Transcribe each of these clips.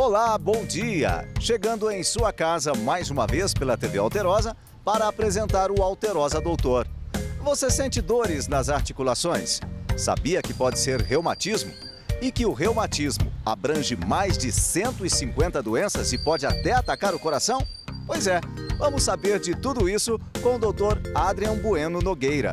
Olá, bom dia! Chegando em sua casa mais uma vez pela TV Alterosa para apresentar o Alterosa Doutor. Você sente dores nas articulações? Sabia que pode ser reumatismo? E que o reumatismo abrange mais de 150 doenças e pode até atacar o coração? Pois é, vamos saber de tudo isso com o Dr. Adrian Bueno Nogueira.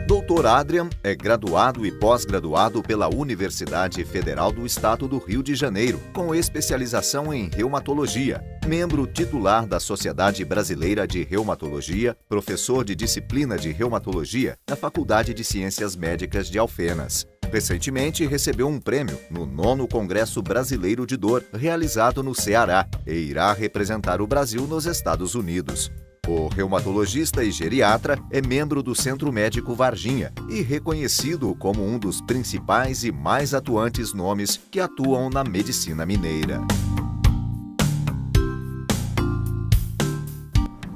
Dr. Adrian é graduado e pós-graduado pela Universidade Federal do Estado do Rio de Janeiro, com especialização em reumatologia, membro titular da Sociedade Brasileira de Reumatologia, professor de disciplina de reumatologia na Faculdade de Ciências Médicas de Alfenas. Recentemente recebeu um prêmio no 9º Congresso Brasileiro de Dor, realizado no Ceará, e irá representar o Brasil nos Estados Unidos. O reumatologista e geriatra é membro do Centro Médico Varginha e reconhecido como um dos principais e mais atuantes nomes que atuam na medicina mineira.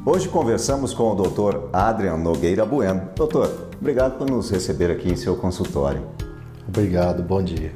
Hoje conversamos com o Dr. Adrian Nogueira Bueno. Doutor, obrigado por nos receber aqui em seu consultório. Obrigado, bom dia.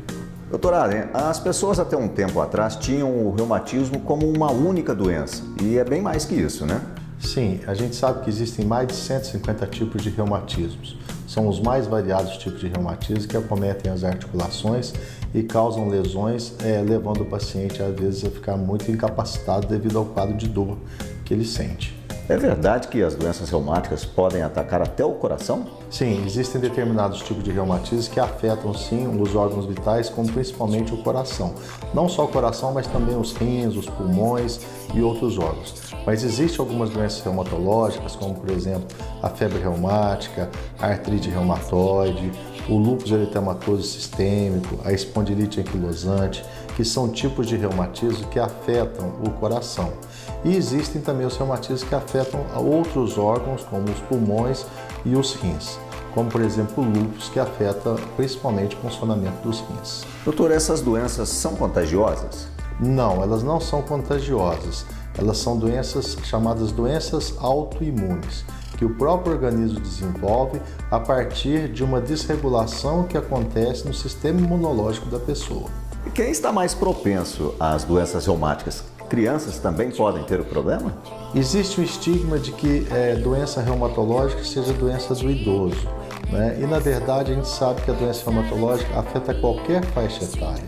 Doutor Adrian, as pessoas até um tempo atrás tinham o reumatismo como uma única doença e é bem mais que isso, né? Sim, a gente sabe que existem mais de 150 tipos de reumatismos. São os mais variados tipos de reumatismo que acometem as articulações e causam lesões, levando o paciente, às vezes, a ficar muito incapacitado devido ao quadro de dor que ele sente. É verdade que as doenças reumáticas podem atacar até o coração? Sim, existem determinados tipos de reumatismos que afetam, sim, os órgãos vitais, como principalmente o coração. Não só o coração, mas também os rins, os pulmões e outros órgãos. Mas existem algumas doenças reumatológicas, como, por exemplo, a febre reumática, a artrite reumatoide, o lúpus eritematoso sistêmico, a espondilite anquilosante, que são tipos de reumatismo que afetam o coração. E existem também os reumatismos que afetam outros órgãos, como os pulmões e os rins, como por exemplo o lúpus, que afeta principalmente o funcionamento dos rins. Doutor, essas doenças são contagiosas? Não, elas não são contagiosas. Elas são doenças chamadas doenças autoimunes, que o próprio organismo desenvolve a partir de uma desregulação que acontece no sistema imunológico da pessoa. E quem está mais propenso às doenças reumáticas? Crianças também podem ter o problema? Existe o estigma de que doença reumatológica seja doença do idoso, né? E na verdade a gente sabe que a doença reumatológica afeta qualquer faixa etária.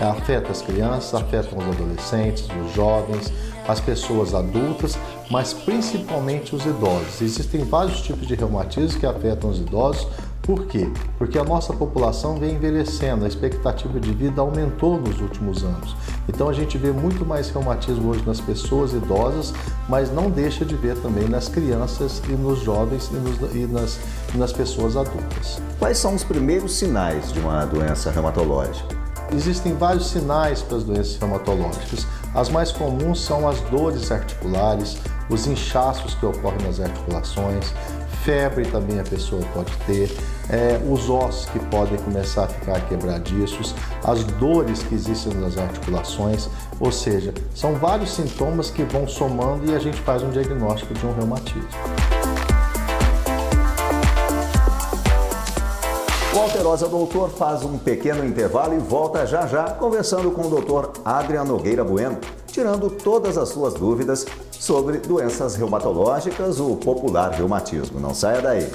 Afeta as crianças, afeta os adolescentes, os jovens, as pessoas adultas, mas principalmente os idosos. Existem vários tipos de reumatismo que afetam os idosos. Por quê? Porque a nossa população vem envelhecendo, a expectativa de vida aumentou nos últimos anos. Então a gente vê muito mais reumatismo hoje nas pessoas idosas, mas não deixa de ver também nas crianças e nos jovens e nas pessoas adultas. Quais são os primeiros sinais de uma doença reumatológica? Existem vários sinais para as doenças reumatológicas. As mais comuns são as dores articulares, os inchaços que ocorrem nas articulações, febre também a pessoa pode ter, os ossos que podem começar a ficar quebradiços, as dores que existem nas articulações, ou seja, são vários sintomas que vão somando e a gente faz um diagnóstico de um reumatismo. O Alterosa Doutor faz um pequeno intervalo e volta já já conversando com o Dr. Adrian Nogueira Bueno, tirando todas as suas dúvidas sobre doenças reumatológicas, o popular reumatismo. Não saia daí.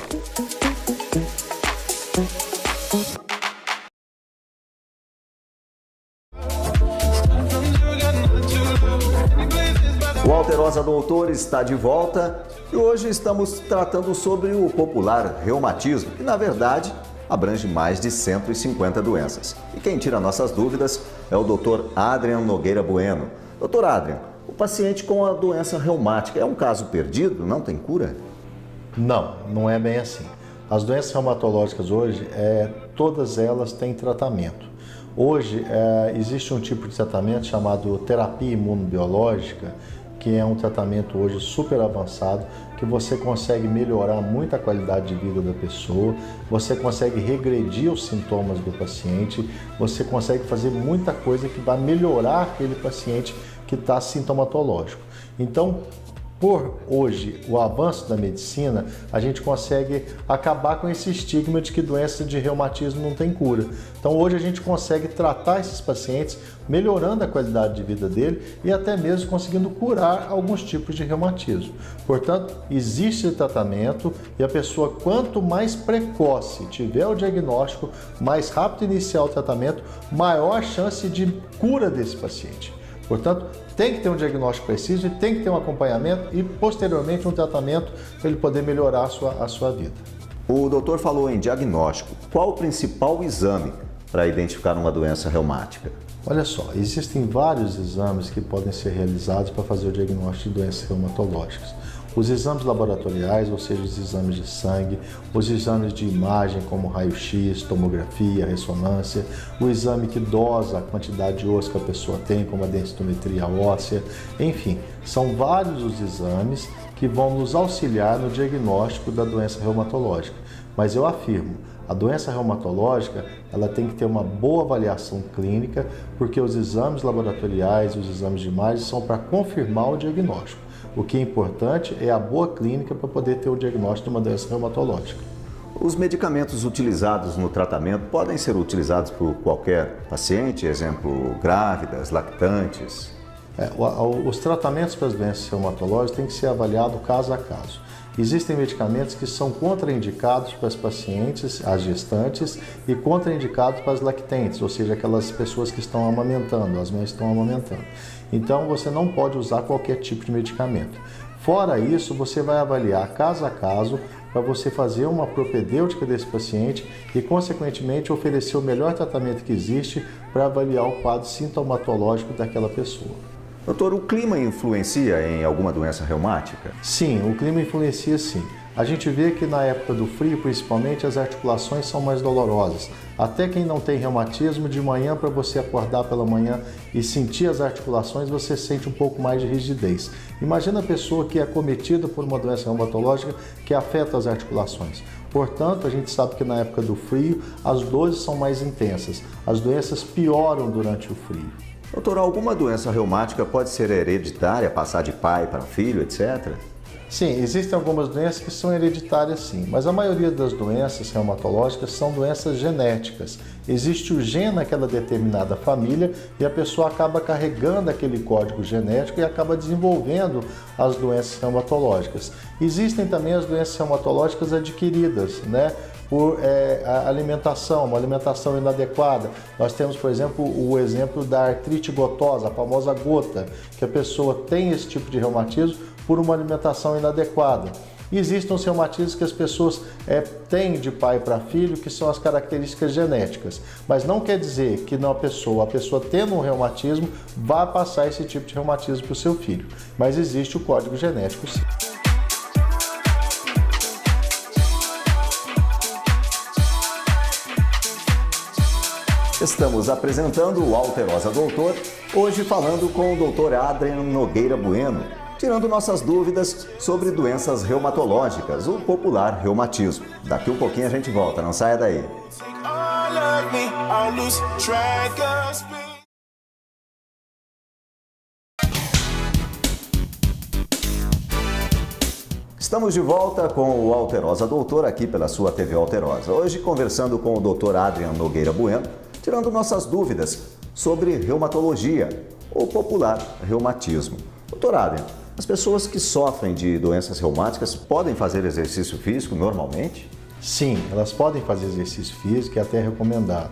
O Alterosa Doutor está de volta e hoje estamos tratando sobre o popular reumatismo, que na verdade abrange mais de 150 doenças. E quem tira nossas dúvidas é o Dr. Adrian Nogueira Bueno. Dr. Adrian, o paciente com a doença reumática é um caso perdido? Não tem cura? Não, não é bem assim. As doenças reumatológicas hoje, todas elas têm tratamento. Hoje existe um tipo de tratamento chamado terapia imunobiológica, que é um tratamento hoje super avançado, que você consegue melhorar muito a qualidade de vida da pessoa, você consegue regredir os sintomas do paciente, você consegue fazer muita coisa que vai melhorar aquele paciente que está sintomatológico. Então, Por hoje, o avanço da medicina, a gente consegue acabar com esse estigma de que doença de reumatismo não tem cura. Então hoje a gente consegue tratar esses pacientes, melhorando a qualidade de vida dele e até mesmo conseguindo curar alguns tipos de reumatismo. Portanto, existe tratamento e a pessoa, quanto mais precoce tiver o diagnóstico, mais rápido iniciar o tratamento, maior a chance de cura desse paciente. Portanto, tem que ter um diagnóstico preciso e tem que ter um acompanhamento e, posteriormente, um tratamento para ele poder melhorar a sua vida. O doutor falou em diagnóstico. Qual o principal exame para identificar uma doença reumática? Olha só, existem vários exames que podem ser realizados para fazer o diagnóstico de doenças reumatológicas. Os exames laboratoriais, ou seja, os exames de sangue, os exames de imagem como raio-x, tomografia, ressonância, o exame que dosa a quantidade de osso que a pessoa tem, como a densitometria óssea, enfim, são vários os exames que vão nos auxiliar no diagnóstico da doença reumatológica. Mas eu afirmo, a doença reumatológica, ela tem que ter uma boa avaliação clínica, porque os exames laboratoriais e os exames de imagem são para confirmar o diagnóstico. O que é importante é a boa clínica para poder ter o diagnóstico de uma doença reumatológica. Os medicamentos utilizados no tratamento podem ser utilizados por qualquer paciente, exemplo, grávidas, lactantes? Os tratamentos para as doenças reumatológicas têm que ser avaliados caso a caso. Existem medicamentos que são contraindicados para as pacientes, as gestantes, e contraindicados para as lactentes, ou seja, aquelas pessoas que estão amamentando, as mães estão amamentando. Então, você não pode usar qualquer tipo de medicamento. Fora isso, você vai avaliar caso a caso para você fazer uma propedêutica desse paciente e, consequentemente, oferecer o melhor tratamento que existe para avaliar o quadro sintomatológico daquela pessoa. Doutor, o clima influencia em alguma doença reumática? Sim, o clima influencia sim. A gente vê que na época do frio, principalmente, as articulações são mais dolorosas. Até quem não tem reumatismo, de manhã, para você acordar pela manhã e sentir as articulações, você sente um pouco mais de rigidez. Imagina a pessoa que é acometida por uma doença reumatológica que afeta as articulações. Portanto, a gente sabe que na época do frio, as dores são mais intensas. As doenças pioram durante o frio. Doutor, alguma doença reumática pode ser hereditária, passar de pai para filho, etc.? Sim, existem algumas doenças que são hereditárias sim, mas a maioria das doenças reumatológicas são doenças genéticas. Existe o gene naquela determinada família e a pessoa acaba carregando aquele código genético e acaba desenvolvendo as doenças reumatológicas. Existem também as doenças reumatológicas adquiridas, né? Por a alimentação, uma alimentação inadequada. Nós temos, por exemplo, o exemplo da artrite gotosa, a famosa gota, que a pessoa tem esse tipo de reumatismo por uma alimentação inadequada. E existem os reumatismos que as pessoas têm de pai para filho, que são as características genéticas. Mas não quer dizer que a pessoa tendo um reumatismo, vá passar esse tipo de reumatismo para o seu filho. Mas existe o código genético, sim. Estamos apresentando o Alterosa Doutor, hoje falando com o Dr. Adrian Nogueira Bueno, tirando nossas dúvidas sobre doenças reumatológicas, o popular reumatismo. Daqui um pouquinho a gente volta, não saia daí. Estamos de volta com o Alterosa Doutor aqui pela sua TV Alterosa. Hoje conversando com o Dr. Adrian Nogueira Bueno, tirando nossas dúvidas sobre reumatologia, ou popular reumatismo. Dr. Adrian, as pessoas que sofrem de doenças reumáticas podem fazer exercício físico normalmente? Sim, elas podem fazer exercício físico, é até recomendado.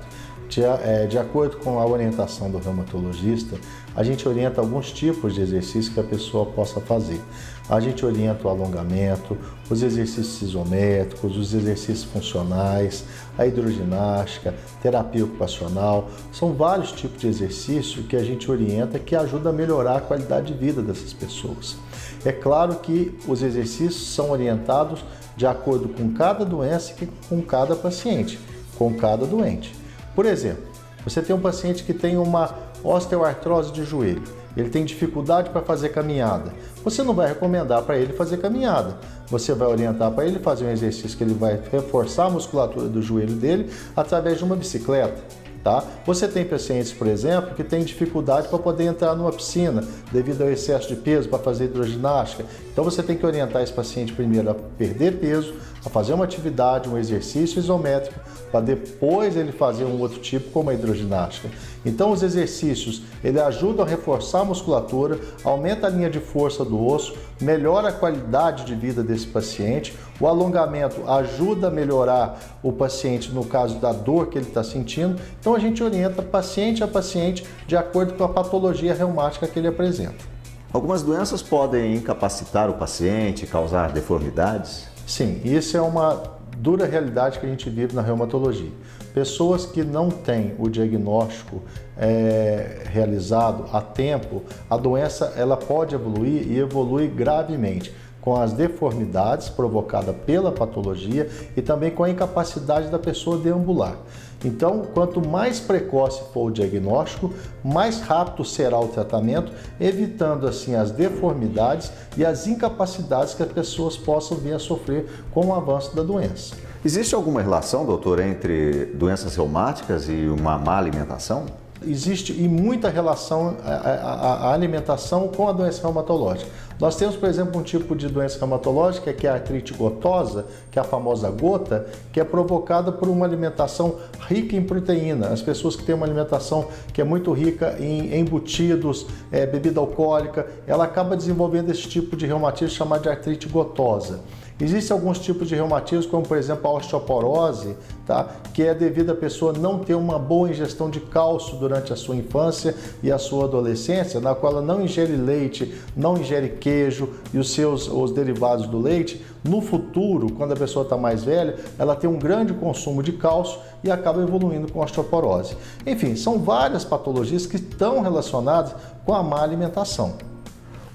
De acordo com a orientação do reumatologista, a gente orienta alguns tipos de exercícios que a pessoa possa fazer. A gente orienta o alongamento, os exercícios isométricos, os exercícios funcionais, a hidroginástica, terapia ocupacional. São vários tipos de exercício que a gente orienta que ajuda a melhorar a qualidade de vida dessas pessoas. É claro que os exercícios são orientados de acordo com cada doença e com cada paciente, com cada doente. Por exemplo, você tem um paciente que tem uma osteoartrose de joelho, ele tem dificuldade para fazer caminhada. Você não vai recomendar para ele fazer caminhada. Você vai orientar para ele fazer um exercício que ele vai reforçar a musculatura do joelho dele através de uma bicicleta. Tá? Você tem pacientes, por exemplo, que têm dificuldade para poder entrar numa piscina devido ao excesso de peso para fazer hidroginástica. Então você tem que orientar esse paciente primeiro a perder peso, a fazer uma atividade, um exercício isométrico, para depois ele fazer um outro tipo, como a hidroginástica. Então os exercícios, ele ajudam a reforçar a musculatura, aumenta a linha de força do osso, melhora a qualidade de vida desse paciente. O alongamento ajuda a melhorar o paciente no caso da dor que ele está sentindo. Então a gente orienta paciente a paciente de acordo com a patologia reumática que ele apresenta. Algumas doenças podem incapacitar o paciente, causar deformidades? Sim, isso é uma dura realidade que a gente vive na reumatologia. Pessoas que não têm o diagnóstico realizado a tempo, a doença ela pode evoluir e evolui gravemente, com as deformidades provocadas pela patologia e também com a incapacidade da pessoa deambular. Então, quanto mais precoce for o diagnóstico, mais rápido será o tratamento, evitando assim as deformidades e as incapacidades que as pessoas possam vir a sofrer com o avanço da doença. Existe alguma relação, doutor, entre doenças reumáticas e uma má alimentação? Existe e muita relação a alimentação com a doença reumatológica. Nós temos, por exemplo, um tipo de doença reumatológica que é a artrite gotosa, que é a famosa gota, que é provocada por uma alimentação rica em proteína. As pessoas que têm uma alimentação que é muito rica em embutidos, bebida alcoólica, ela acaba desenvolvendo esse tipo de reumatismo chamado de artrite gotosa. Existem alguns tipos de reumatismo, como por exemplo a osteoporose, tá? Que é devido à pessoa não ter uma boa ingestão de cálcio durante a sua infância e a sua adolescência, na qual ela não ingere leite, não ingere queijo e os derivados do leite. No futuro, quando a pessoa está mais velha, ela tem um grande consumo de cálcio e acaba evoluindo com osteoporose. Enfim, são várias patologias que estão relacionadas com a má alimentação.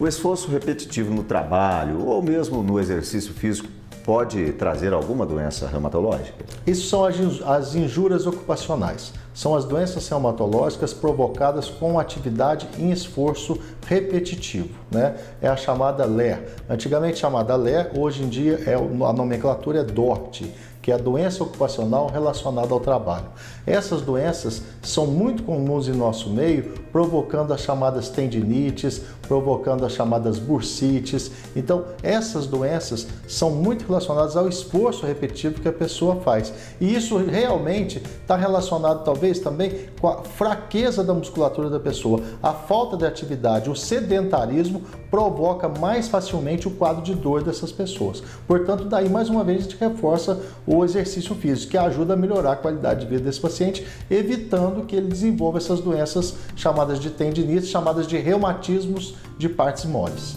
O esforço repetitivo no trabalho ou mesmo no exercício físico pode trazer alguma doença reumatológica? Isso são as injúrias ocupacionais. São as doenças reumatológicas provocadas com atividade em esforço repetitivo, né? É a chamada LER. Antigamente chamada LER, hoje em dia a nomenclatura é DORT, que é a doença ocupacional relacionada ao trabalho. Essas doenças são muito comuns em nosso meio, provocando as chamadas tendinites, provocando as chamadas bursites. Então, essas doenças são muito relacionadas ao esforço repetitivo que a pessoa faz. E isso realmente está relacionado, talvez, também com a fraqueza da musculatura da pessoa. A falta de atividade, o sedentarismo, provoca mais facilmente o quadro de dor dessas pessoas. Portanto, daí, mais uma vez, a gente reforça o exercício físico, que ajuda a melhorar a qualidade de vida desse paciente, evitando que ele desenvolva essas doenças chamadas de tendinite, chamadas de reumatismos de partes moles.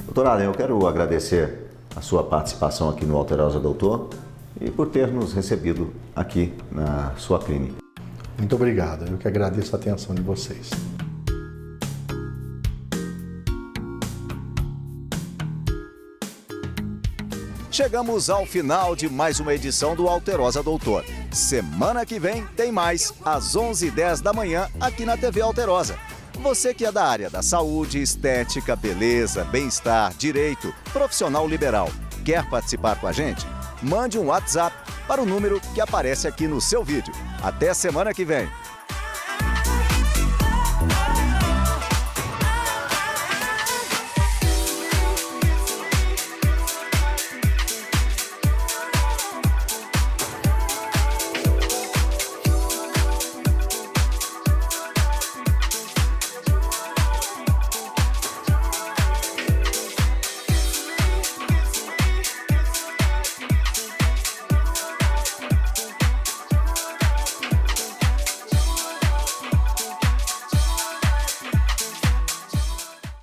Doutor Adrian, eu quero agradecer a sua participação aqui no Alterosa Doutor e por ter nos recebido aqui na sua clínica. Muito obrigado, eu que agradeço a atenção de vocês. Chegamos ao final de mais uma edição do Alterosa Doutor. Semana que vem tem mais, às 11h10 da manhã, aqui na TV Alterosa. Você que é da área da saúde, estética, beleza, bem-estar, direito, profissional liberal, quer participar com a gente? Mande um WhatsApp para o número que aparece aqui no seu vídeo. Até semana que vem!